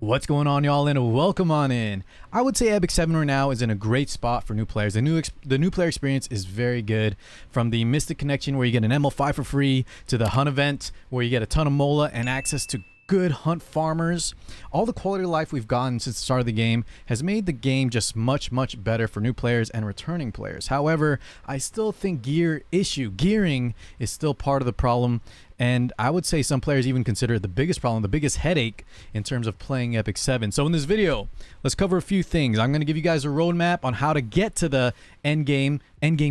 What's going on, y'all, and welcome on in. I would say Epic 7 right now is in a great spot for new players. The new player experience is very good. From the Mystic Connection, where you get an ML5 for free, to the hunt event, where you get a ton of mola and access to good hunt farmers. All the quality of life we've gotten since the start of the game has made the game just much better for new players and returning players. However, I still think gearing is still part of the problem, and I would say some players even consider it the biggest problem, the biggest headache in terms of playing Epic 7. So in this video, let's cover a few things. I'm going to give you guys a roadmap on how to get to the endgame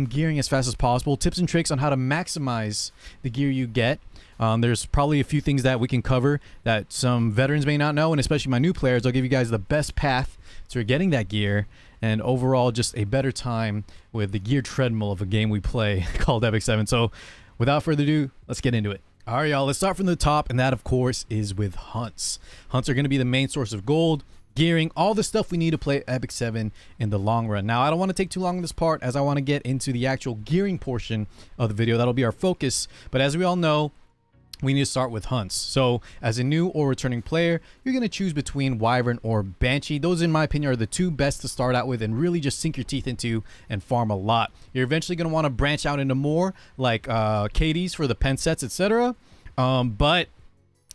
gearing as fast as possible, tips and tricks on how to maximize the gear you get. There's probably a few things that we can cover that some veterans may not know, and especially my new players. I'll give you guys the best path to getting that gear, and overall just a better time with the gear treadmill of a game we play called Epic 7. So without further ado, let's get into it. All right, y'all, let's start from the top, and that, of course, is with hunts. Hunts are going to be the main source of gold, gearing, all the stuff we need to play Epic 7 in the long run. Now, I don't want to take too long on this part, as I want to get into the actual gearing portion of the video. That'll be our focus, but as we all know, we need to start with hunts. So as a new or returning player, you're going to choose between Wyvern or Banshee. Those, in my opinion, are the two best to start out with and really just sink your teeth into and farm a lot. You're eventually going to want to branch out into more like KDs for the pen sets, etc. But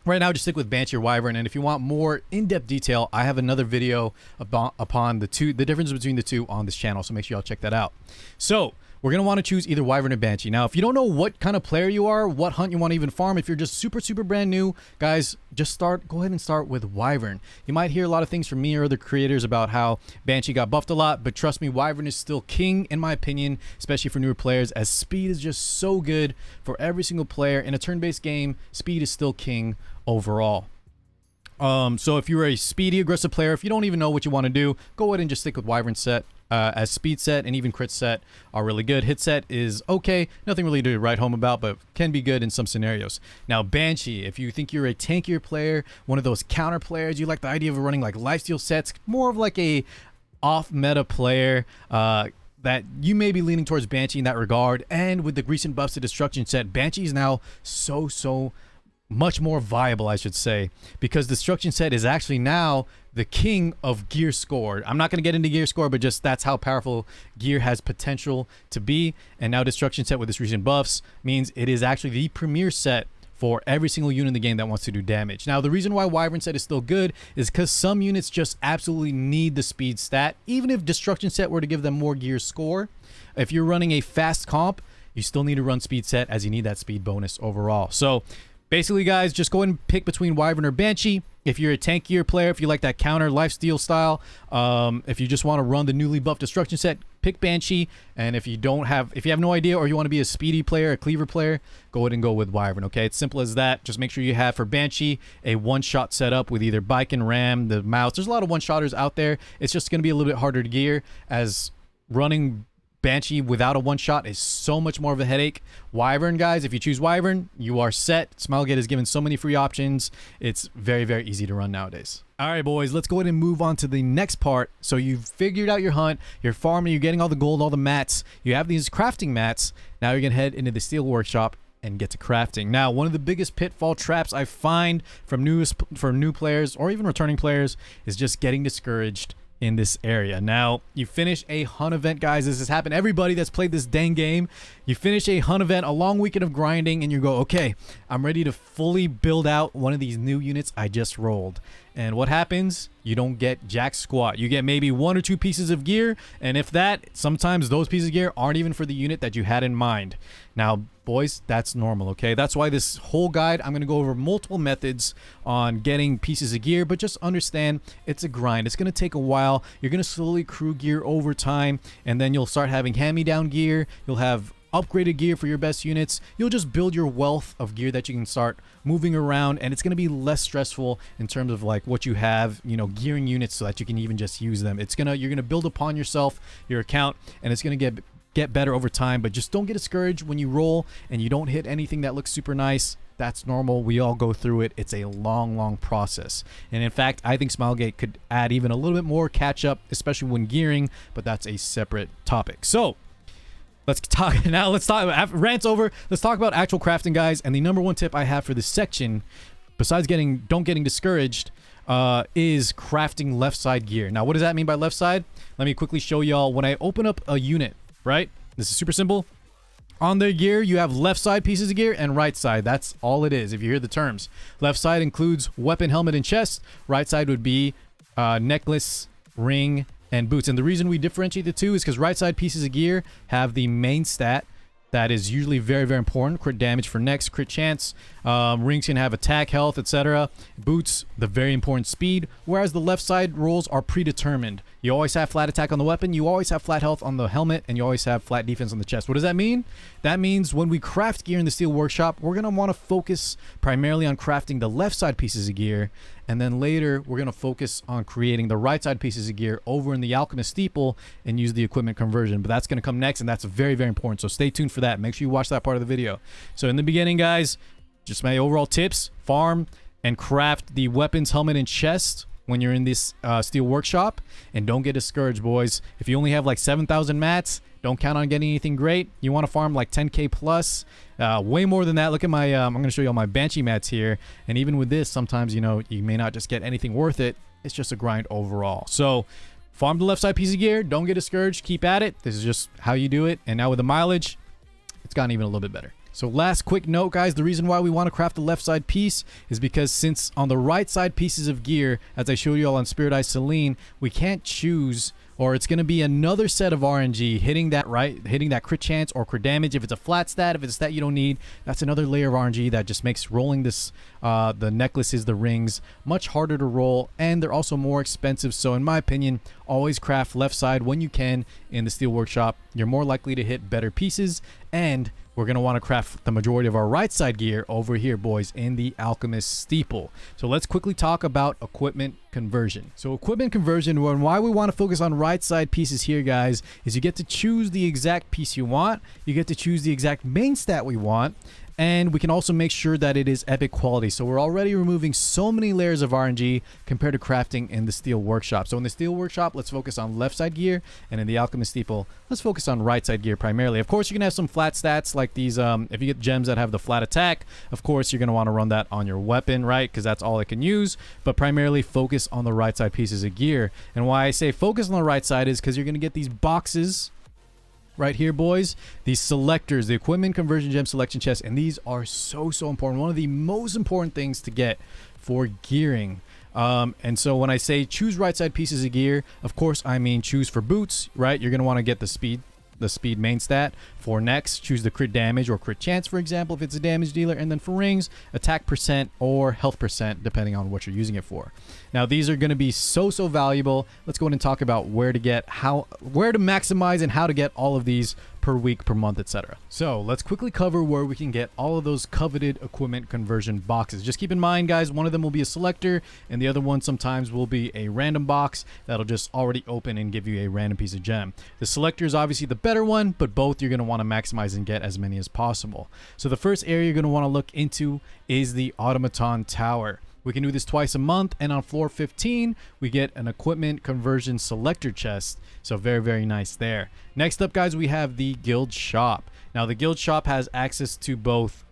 right now, just stick with Banshee or Wyvern. And if you want more in-depth detail, I have another video upon the difference between the two on this channel. So make sure y'all check that out. So we're going to want to choose either Wyvern or Banshee. Now, if you don't know what kind of player you are, what hunt you want to even farm, if you're just super brand new, guys, just go ahead and start with Wyvern. You might hear a lot of things from me or other creators about how Banshee got buffed a lot, but trust me, Wyvern is still king, in my opinion, especially for newer players, as speed is just so good for every single player. In a turn-based game, speed is still king overall. So if you're a speedy, aggressive player, if you don't even know what you want to do, go ahead and just stick with Wyvern set. As speed set and even crit set are really good. Hit set is okay, nothing really to write home about, but can be good in some scenarios. Now, Banshee, if you think you're a tankier player, one of those counter players, you like the idea of running like lifesteal sets, more of like a off-meta player, that you may be leaning towards Banshee in that regard. And with the recent buffs to Destruction set, Banshee is now so much more viable, I should say, because Destruction set is actually now the king of gear score. I'm not going to get into gear score, but just that's how powerful gear has potential to be. And now Destruction set with its recent buffs means it is actually the premier set for every single unit in the game that wants to do damage. Now, the reason why Wyvern set is still good is because some units just absolutely need the speed stat. Even if Destruction set were to give them more gear score, if you're running a fast comp, you still need to run speed set, as you need that speed bonus overall. So basically, guys, just go ahead and pick between Wyvern or Banshee. If you're a tankier player, if you like that counter lifesteal style, if you just want to run the newly buffed Destruction set, pick Banshee. And if you have no idea, or you want to be a speedy player, a cleaver player, go ahead and go with Wyvern. Okay, it's simple as that. Just make sure you have for Banshee a one-shot setup with either bike and ram, the mouse. There's a lot of one-shotters out there. It's just going to be a little bit harder to gear, as running Banshee without a one-shot is so much more of a headache. Wyvern, guys, if you choose Wyvern, you are set. Smilegate has given so many free options. It's very easy to run nowadays. All right, boys, let's go ahead and move on to the next part. So you've figured out your hunt, you're farming, you're getting all the gold, all the mats. You have these crafting mats. Now you're going to head into the steel workshop and get to crafting. Now, one of the biggest pitfall traps I find from new players or even returning players is just getting discouraged in this area. Now, you finish a hunt event, guys. This has happened to everybody that's played this dang game. You finish a hunt event, a long weekend of grinding, and you go, okay, I'm ready to fully build out one of these new units I just rolled. And what happens? You don't get jack squat. You get maybe one or two pieces of gear, and if that, sometimes those pieces of gear aren't even for the unit that you had in mind. Now, boys, that's normal, okay? That's why this whole guide, I'm going to go over multiple methods on getting pieces of gear, but just understand it's a grind. It's going to take a while. You're going to slowly accrue gear over time, and then you'll start having hand-me-down gear. You'll have upgraded gear for your best units. You'll just build your wealth of gear that you can start moving around, and it's going to be less stressful in terms of like what you have, you know, gearing units so that you can even just use them. You're gonna build upon yourself, your account, and it's gonna get better over time. But just don't get discouraged when you roll and you don't hit anything that looks super nice. That's normal. We all go through it. It's a long process. And in fact, I think Smilegate could add even a little bit more catch up, especially when gearing, but that's a separate topic. So let's talk rants over. Let's talk about actual crafting, guys. And the number one tip I have for this section, besides don't getting discouraged, is crafting left side gear. Now, what does that mean by left side? Let me quickly show y'all. When I open up a unit, right? This is super simple. On their gear, you have left side pieces of gear and right side. That's all it is if you hear the terms. Left side includes weapon, helmet, and chest. Right side would be necklace, ring, and boots. And the reason we differentiate the two is because right side pieces of gear have the main stat that is usually very, very important. Crit damage for next, crit chance. Rings can have attack, health, etc. Boots, the very important speed. Whereas the left side rolls are predetermined. You always have flat attack on the weapon, you always have flat health on the helmet, and you always have flat defense on the chest. What does that mean? That means when we craft gear in the Steel Workshop, we're going to want to focus primarily on crafting the left side pieces of gear, and then later we're going to focus on creating the right side pieces of gear over in the Alchemist Steeple and use the equipment conversion. But that's going to come next, and that's very, very important. So stay tuned for that. Make sure you watch that part of the video. So in the beginning, guys, just my overall tips: farm and craft the weapons, helmet, and chest when you're in this Steel Workshop. And don't get discouraged, boys. If you only have like 7,000 mats, don't count on getting anything great. You want to farm like 10k plus, way more than that. Look at my I'm going to show you all my Banshee mats here. And even with this, sometimes, you know, you may not just get anything worth it. It's just a grind overall. So farm the left side piece of gear. Don't get discouraged. Keep at it. This is just how you do it. And now with the mileage, it's gotten even a little bit better. So last quick note, guys, the reason why we want to craft the left side piece is because since on the right side pieces of gear, as I showed you all on Spirit Eye Celine, we can't choose, or it's going to be another set of RNG hitting that crit chance or crit damage. If it's a flat stat, if it's a stat you don't need, that's another layer of RNG that just makes rolling this, the necklaces, the rings, much harder to roll, and they're also more expensive. So in my opinion, always craft left side when you can in the Steel Workshop. You're more likely to hit better pieces, and we're going to want to craft the majority of our right side gear over here, boys, in the Alchemist Steeple. So let's quickly talk about equipment conversion. So equipment conversion, and why we want to focus on right side pieces here, guys, is you get to choose the exact piece you want. You get to choose the exact main stat we want. And we can also make sure that it is epic quality. So we're already removing so many layers of RNG compared to crafting in the Steel Workshop. So in the Steel Workshop, let's focus on left side gear. And in the Alchemist Steeple, let's focus on right side gear primarily. Of course, you can have some flat stats like these. If you get gems that have the flat attack, of course, you're going to want to run that on your weapon, right? Because that's all it can use. But primarily focus on the right side pieces of gear. And why I say focus on the right side is because you're going to get these boxes right here, boys, these selectors, the equipment conversion gem selection chest, and these are so important. One of the most important things to get for gearing. And so when I say choose right side pieces of gear, of course I mean choose for boots, right? You're going to want to get the speed main stat. For next, choose the crit damage or crit chance, for example, if it's a damage dealer. And then for rings, attack percent or health percent, depending on what you're using it for. Now these are going to be so valuable. Let's go ahead and talk about where to maximize and how to get all of these per week, per month, etc. So let's quickly cover where we can get all of those coveted equipment conversion boxes. Just keep in mind, guys, one of them will be a selector and the other one sometimes will be a random box that'll just already open and give you a random piece of gem. The selector is obviously the better one, but both you're going to want to maximize and get as many as possible. So the first area you're going to want to look into is the Automaton Tower. We can do this twice a month, and on floor 15 we get an equipment conversion selector chest. So very nice there. Next up, guys, we have the guild shop. Now the guild shop has access to both,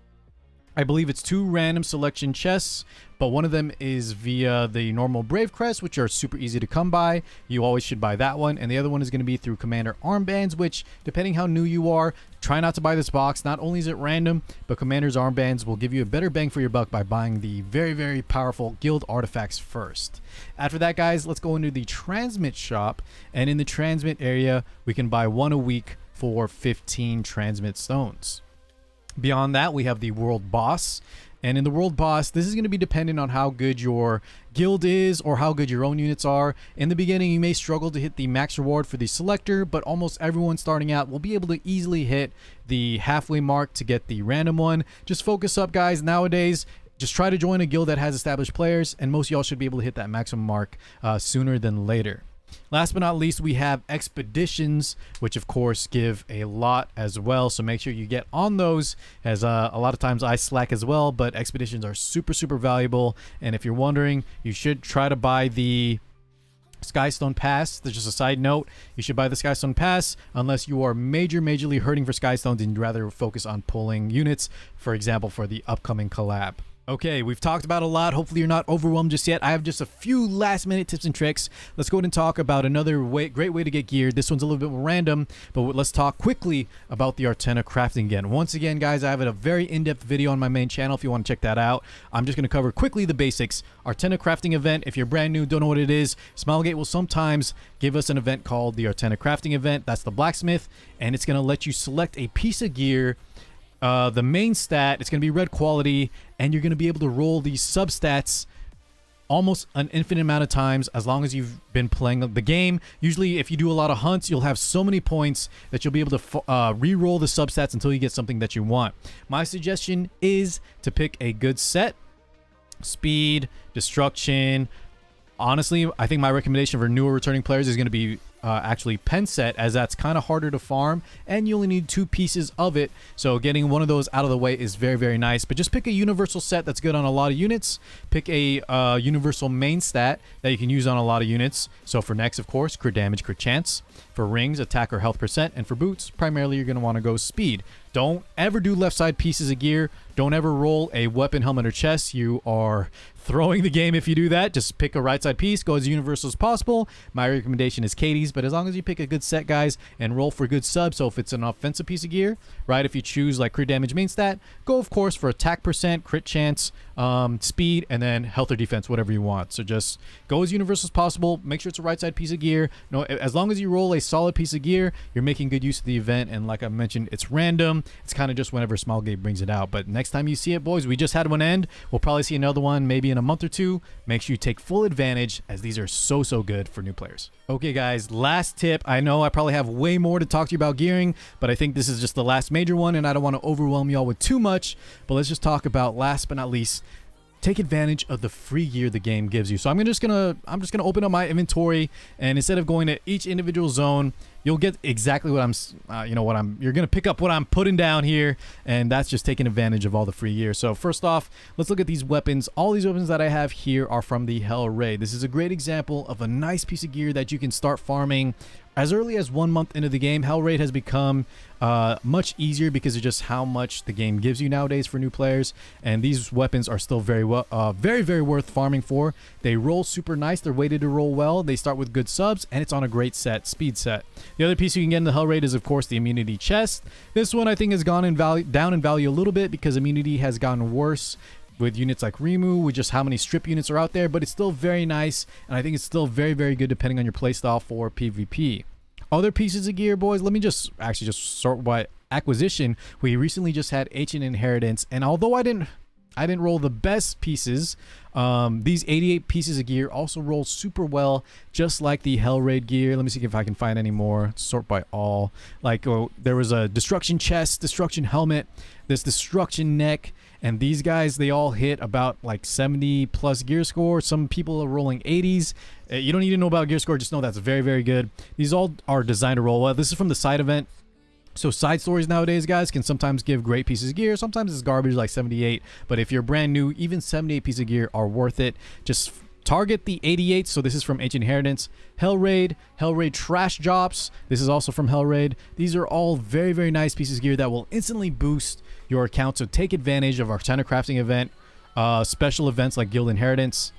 I believe it's 2 random selection chests, but one of them is via the normal Brave Crest, which are super easy to come by. You always should buy that one. And the other one is going to be through Commander Armbands, which, depending how new you are, try not to buy this box. Not only is it random, but Commander's Armbands will give you a better bang for your buck by buying the very powerful guild artifacts first. After that, guys, let's go into the transmit shop. And in the transmit area, we can buy 1 a week for 15 transmit stones. Beyond that, we have the world boss. And in the world boss, this is going to be dependent on how good your guild is or how good your own units are. In the beginning, you may struggle to hit the max reward for the selector, but almost everyone starting out will be able to easily hit the halfway mark to get the random one. Just focus up, guys. Nowadays, just try to join a guild that has established players, and most of y'all should be able to hit that maximum mark sooner than later. Last but not least, we have expeditions, which of course give a lot as well. So make sure you get on those, as a lot of times I slack as well, but expeditions are super valuable. And if you're wondering, you should try to buy the Skystone Pass. There's just a side note. You should buy the Skystone Pass unless you are majorly hurting for Skystones and you'd rather focus on pulling units, for example, for the upcoming collab. Okay, we've talked about a lot. Hopefully you're not overwhelmed just yet. I have just a few last minute tips and tricks. Let's go ahead and talk about another great way to get geared. This one's a little bit more random, but let's talk quickly about the Artena crafting again. Once again, guys, I have a very in-depth video on my main channel if you want to check that out. I'm just going to cover quickly the basics. Artena crafting event, if you're brand new, don't know what it is, Smilegate will sometimes give us an event called the Artena crafting event. That's the blacksmith, and it's going to let you select a piece of gear. The main stat, it's going to be red quality, and you're going to be able to roll these substats almost an infinite amount of times as long as you've been playing the game. Usually if you do a lot of hunts, you'll have so many points that you'll be able to re-roll the substats until you get something that you want. My suggestion is to pick a good set. Speed, destruction. Honestly, I think my recommendation for newer returning players is going to be actually pen set, as that's kind of harder to farm and you only need 2 pieces of it, so getting one of those out of the way is very, very nice. But just pick a universal set that's good on a lot of units. Pick a universal main stat that you can use on a lot of units. So for next, of course, crit damage, crit chance. For rings, attack or health percent. And for boots, primarily you're going to want to go speed. Don't ever do left side pieces of gear. Don't ever roll a weapon, helmet, or chest. You are throwing the game if you do that. Just pick a right side piece, go as universal as possible. My recommendation is Katie's, but as long as you pick a good set, guys, and roll for good sub. So if it's an offensive piece of gear, right, if you choose like crit damage main stat, go of course for attack percent, crit chance, speed, and then health or defense, whatever you want. So just go as universal as possible. Make sure it's a right side piece of gear. No, as long as you roll a solid piece of gear, you're making good use of the event. And like I mentioned, it's random. It's kind of just whenever Smilegate brings it out. But next time you see it, boys, we just had one end. We'll probably see another one maybe in a month or two. Make sure you take full advantage, as these are so good for new players. Okay, guys, last tip. I know I probably have way more to talk to you about gearing, but I think this is just the last major one, and I don't want to overwhelm y'all with too much. But let's just talk about, last but not least, take advantage of the free gear the game gives you. So I'm just gonna open up my inventory, and instead of going to each individual zone, you'll get exactly what you're gonna pick up what I'm putting down here, and that's just taking advantage of all the free gear. So first off, let's look at these weapons. All these weapons that I have here are from the Hell Raid. This is a great example of a nice piece of gear that you can start farming as early as 1 month into the game. Hell Raid has become much easier because of just how much the game gives you nowadays for new players, and these weapons are still very worth farming for. They roll super nice. They're weighted to roll well. They start with good subs, and it's on a great speed set. The other piece you can get in the Hell Raid is, of course, the immunity chest. This one I think has gone down in value a little bit because immunity has gotten worse with units like Rimu, with just how many strip units are out there, but it's still very nice, and I think it's still very good depending on your playstyle for PvP. Other pieces of gear, boys, let me just sort by acquisition. We recently just had Ancient Inheritance, and although I didn't roll the best pieces, these 88 pieces of gear also roll super well, just like the Hell Raid gear. Let me see if I can find any more. Sort by all. Like, there was a destruction chest, destruction helmet, this destruction neck, and these guys, they all hit about like 70 plus gear score. Some people are rolling 80s. You don't need to know about gear score, just know that's very good. These all are designed to roll well. This is from the side event. So side stories nowadays, guys, can sometimes give great pieces of gear. Sometimes it's garbage like 78. But if you're brand new, even 78 pieces of gear are worth it. Just target the 88. So this is from Ancient Inheritance. Hell Raid Trash Drops. This is also from Hell Raid. These are all very nice pieces of gear that will instantly boost your account. So take advantage of our Artena crafting event, special events like Guild Inheritance,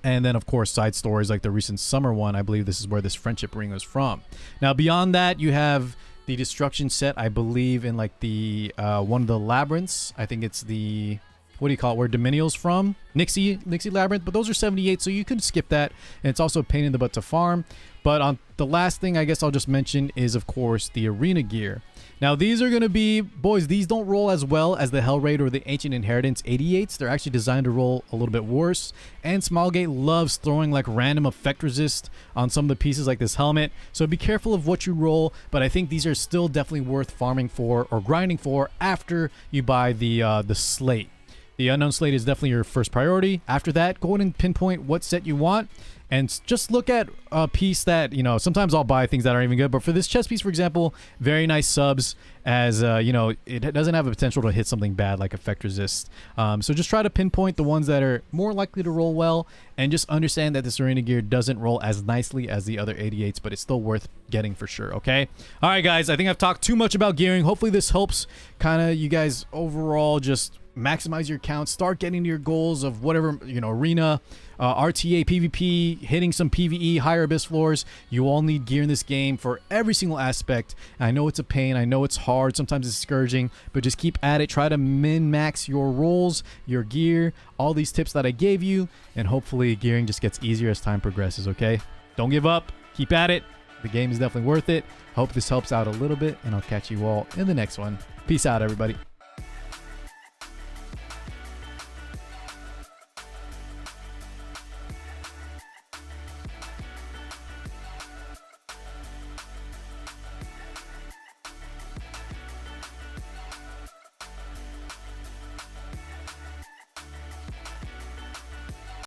and then of course side stories like the recent summer one. I believe this is where this friendship ring was from. Now beyond that, you have the destruction set, I believe, in like the one of the labyrinths. I think it's the, what do you call it, where Dominial's from, Nixie Labyrinth, but those are 78, so you could skip that, and it's also a pain in the butt to farm. But on the last thing I guess I'll just mention is, of course, the arena gear. Now these are going to be, boys, these don't roll as well as the Hell Raid or the Ancient Inheritance 88s. They're actually designed to roll a little bit worse, and Smilegate loves throwing like random effect resist on some of the pieces like this helmet, so be careful of what you roll. But I think these are still definitely worth farming for or grinding for after you buy the slate. The Unknown Slate is definitely your first priority. After that, go ahead and pinpoint what set you want, and just look at a piece that, you know, sometimes I'll buy things that aren't even good, but for this chest piece, for example, very nice subs, as you know, it doesn't have a potential to hit something bad like effect resist. So just try to pinpoint the ones that are more likely to roll well, and just understand that this arena gear doesn't roll as nicely as the other 88s, but it's still worth getting for sure. Okay, all right guys, I think I've talked too much about gearing. Hopefully this helps kind of you guys overall just maximize your count, start getting to your goals of whatever, you know, arena, RTA, PvP, hitting some PvE, higher abyss floors. You all need gear in this game for every single aspect. I know it's a pain, I know it's hard, sometimes it's discouraging, but just keep at it. Try to min-max your rolls, your gear, all these tips that I gave you, and hopefully gearing just gets easier as time progresses. Okay, don't give up, keep at it. The game is definitely worth it. Hope this helps out a little bit, and I'll catch you all in the next one. Peace out, everybody.